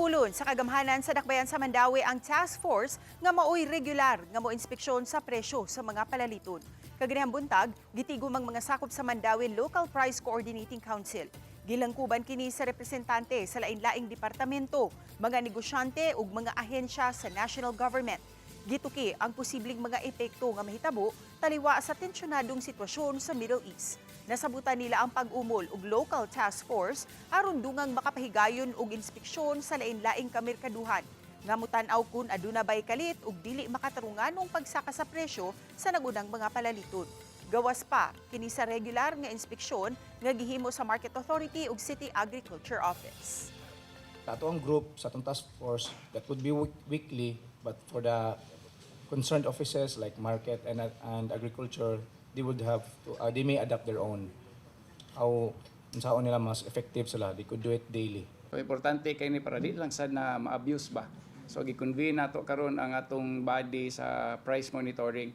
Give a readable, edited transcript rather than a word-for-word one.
Pulon sa kagamhanan sa Dakbayan sa Mandawi ang task force nga maoy regular nga mo inspeksyon sa presyo sa mga palaliton. Kaganihang buntag, gitigom ang mga sakop sa Mandawi Local Price Coordinating Council. Gilangkuban kini sa representante sa lain-laing departamento, mga negosyante ug mga ahensya sa national government. Gituki ang posibleng mga epekto nga mahitabo taliwa sa tensyonadong sitwasyon sa Middle East. Nasabutan nila ang pag-umol ug local task force aron dungang makapahigayon og inspeksyon sa lain-laing kamerkaduhan. Ngamutan-aw kun aduna bay kalit ug dili makatarunganong pagsaka sa presyo sa nagunang mga palaliton. Gawas pa kini sa regular nga inspeksyon nga gihimo sa Market Authority ug City Agriculture Office. Sa atong group, sa atong task force, that would be weekly, but for the concerned offices like market and agriculture, they would have to, they may adapt their own. How unsaon nila mas effective sila, they could do it daily. So importante kay ni para di lang sad na ma-abuse ba. So gi-convene nato karon ang atong body sa price monitoring.